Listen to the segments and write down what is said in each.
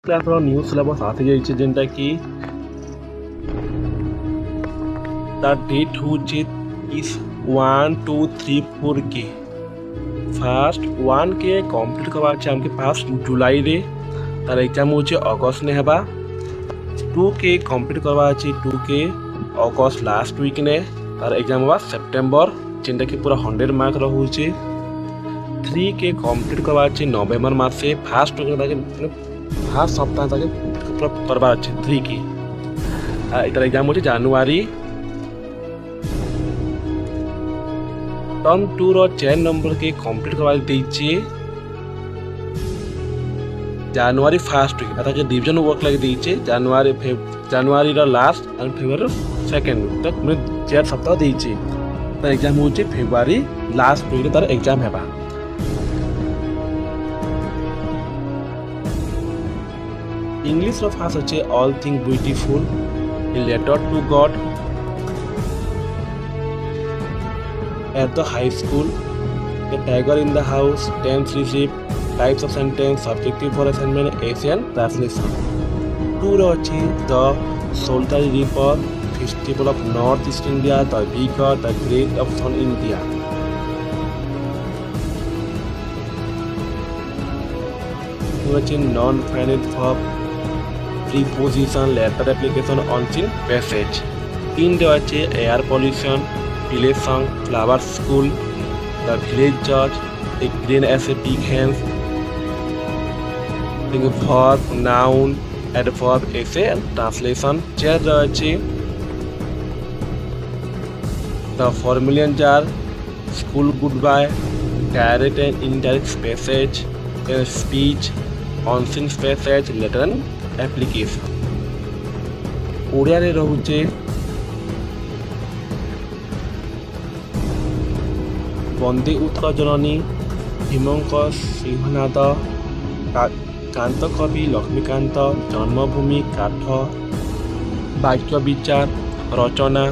Class new syllabus आसी जाइए जेनटा कि डेट हूँ इस 1 2 3 4 के फास्ट 1 के कंप्लीट करवा हमके फास्ट जुलाई रे तार एग्जाम हो अगस्त ने हेबा 2 के कंप्लीट करवा 2 के अगस्त लास्ट वीक ने तार एग्जाम होगा सेप्टेम्बर जेनटा कि पूरा 100 मार्क रोचे 3 के कंप्लीट करवा नवेम्बर मासे फास्ट फास्ट सप्ताह तक करवा 3 की इधर एग्जाम हो जनवरी टर्म 2 रो 4 नंबर के कंप्लीट करवा दीजिए जनवरी फर्स्ट वीक अर्थात डिवीजन वर्क लगे दीजिए जनवरी रो लास्ट और फेब्रुआरी सेकंड वीक तक मैं 4 सप्ताह दीजिए तार एग्जाम हो फेब्रुआरी लास्ट वीक तार एग्जाम हेबा इंग्लिश रो फास्ट अच्छे all thing beautiful a letter to God at the high school, the tiger in the house, tense receipt, types of sentence, subjective for assignment, Asian translation. 2 rochi the solitary reaper, festival of Northeast India, the Vicar, the Great of Southern India. Rochi non-finite verb, preposition, letter application, on-scene passage. In the rochi air pollution, village song, flower school, the village church, a green as a big hands, verb, noun, adverb, essay, and translation. Chair the formula jar, school goodbye, direct and indirect passage, speech, on-scene passage, letter and application. Odia रे रहुचे बंदे उत्तर जननी भीमंक सिंहनाद कांत कवि लक्ष्मीकांत जन्मभूमि काठ वाक्य विचार रचना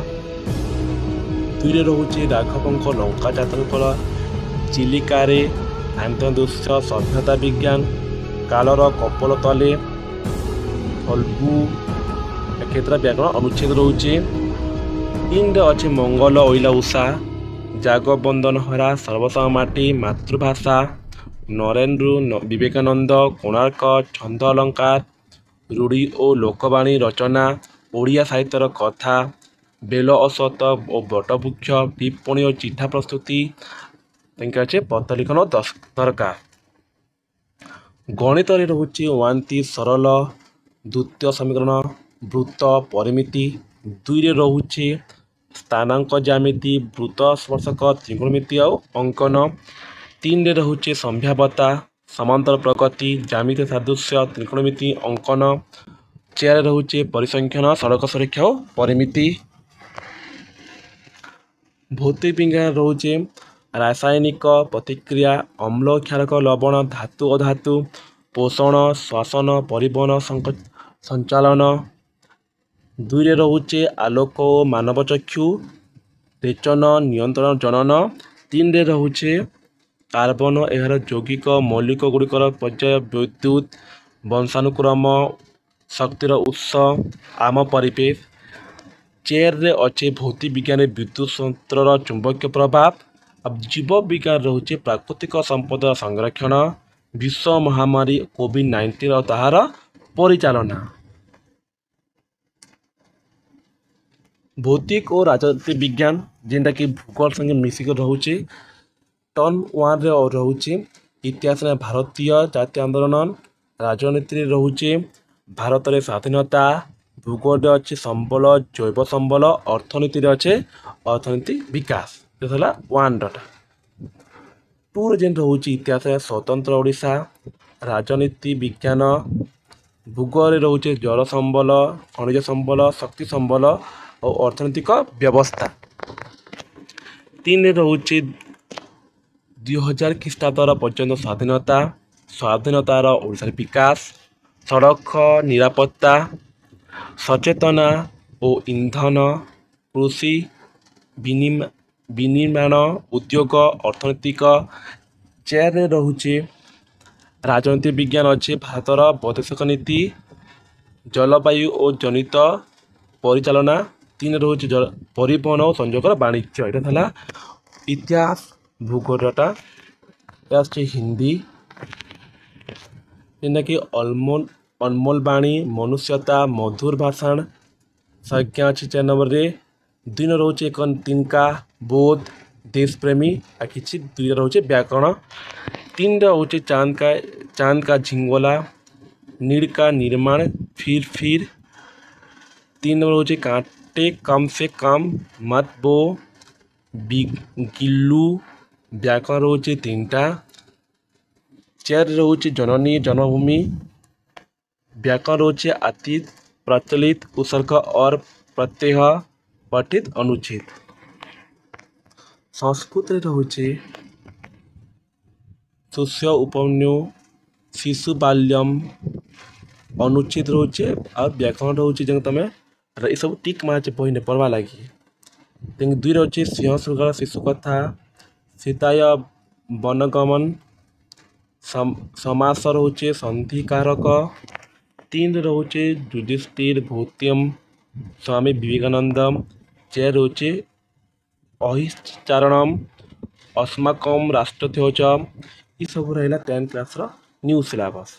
2 रोचे राघवंक लंका जातकल चिलिकारे आंतदृश्य सभ्यता विज्ञान कालर couple तले फल्गु क्षेत्र व्याकरण अनुच्छेद रोचे 3 अच्छे मंगल ओइला उषा जागबंदन हरा सर्वसम माटी मातृभाषा नरेन्द्र विवेकानंद कोणार्क छंद अलंकार रूढ़ी और लोकवाणी रचना ओडिया साहित्यर कथा बेल असत और बटवृक्ष टिप्पणी और चिठा प्रस्तुति अच्छे पत्र लिखन दरकार गणित रोचे 1 सरल द्वितीय समीकरण वृत्त परिमिति 2 रोचे स्थानांक ज्यामिति वृत्त स्पर्शक त्रिकोणमिति और अंकन 3 रोचे संभाव्यता समांतर प्रगति ज्यामिति सादृश्य त्रिकोणमिति अंकन 4 रोचे परिसंख्यान सड़क सुरक्षा और परिमिति भौतिक विज्ञान रोचे रासायनिक प्रतिक्रिया अम्ल क्षारक लवण धातु अधातु पोषण श्वसन परिवहन संचालन 2 रोचे आलोक और मानव चक्षु रेचन नियंत्रण जनन 3 रोचे कार्बन यार यौगिक मौलिक गुड़िकर पर्याय विद्युत वंशानुक्रम शक्तिर उत्स आम परिवेश 4 अच्छे भौतिक विज्ञान विद्युत तंत्र चुंबकीय प्रभाव अब जीव विज्ञान रोचे प्राकृतिक संपद संरक्षण विश्व महामारी कोविड-19 और ताहार परिचालना भौतिक और राजनीतिक विज्ञान जेनटा कि भूगोल संगे मिसिक रोचे टर्म 1 रोचे इतिहास में भारतीय जातीय आंदोलन राजनीति रोचे भारत में स्वाधीनता भूगोल अच्छे संबल जैव संबल अर्थनीति अच्छे अर्थनीति विकास 1 2 जेन रोचे इतिहास स्वतंत्र ओडिशा राजनीति विज्ञान भूगोल रोचे जल संबल खनिज संबल शक्ति संबल और अर्थनैतिक व्यवस्था 3 रोचे 2000 ख्रीष्टाब्द पर्यंत स्वाधीनतार ओडिशार विकास सड़क निरापत्ता सचेतना और इंधन कृषि विनिर्माण उद्योग अर्थनैतिक 4 रोचे ରାଜନୀତି ବିଜ୍ଞାନ ଅଛି ଭାରତର ବୈଦେଶିକ ନୀତି, ଜଳବାୟୁ ଓ ଜନିତ ପରିଚାଳନା। 3 ରହୁଛି ପରିବହନ ଓ ସଂଯୋଗର ବାଣିଜ୍ୟ। ଏଇଟା ଥିଲା ଇତିହାସ ଭୂଗୋଳଟା। এটা হচ্ছে হিন্দি, ଯେନ୍ଟାକି ଅନମୋଲ ବାଣୀ, ମନୁଷ୍ୟତା, ମଧୁର ଭାଷଣ। ସଂଜ୍ଞା ଅଛି 4 ନମ୍ବରରେ। 2 ରହୁଛି ଏକ ତିନକା ବୋଧ, ଦେଶ ପ୍ରେମୀ। ଆଉ କିଛି 2 ରହୁଛି ବ୍ୟାକରଣ। 3 ରହୁଛି ଚାंद का झिंगोला, नीड़ का निर्माण, फिर। 3 रहुचे कांटे कम से कम, मत बो, गिल्लू। व्याकरण रहुचे 3टा। 4 रहुचे जननी जन्मभूमि। व्याकरण रहुचे अतीत, प्रचलित, उपसर्ग और प्रत्यय, पठित, अनुचित। संस्कृत रहुचे शिष्य उपन्यु, शिशु बाल्यम, अनुचित रोचे। और व्याकरण रोचे जो तुम ये सब टिक मारे बही पढ़वा लगी। 2 रोचे सिंह श्रृंगार, शिशु कथा, सीताय वनगमन। समास रोचे संधिकारक। 3 रोचे युधिष्ठिर भौत्यम, स्वामी विवेकानंद। 4 रोचे अहिश्चारणम, अस्माकम राष्ट्रध्वज। ये सब रहा 10th क्लास न्यू सिलेबस।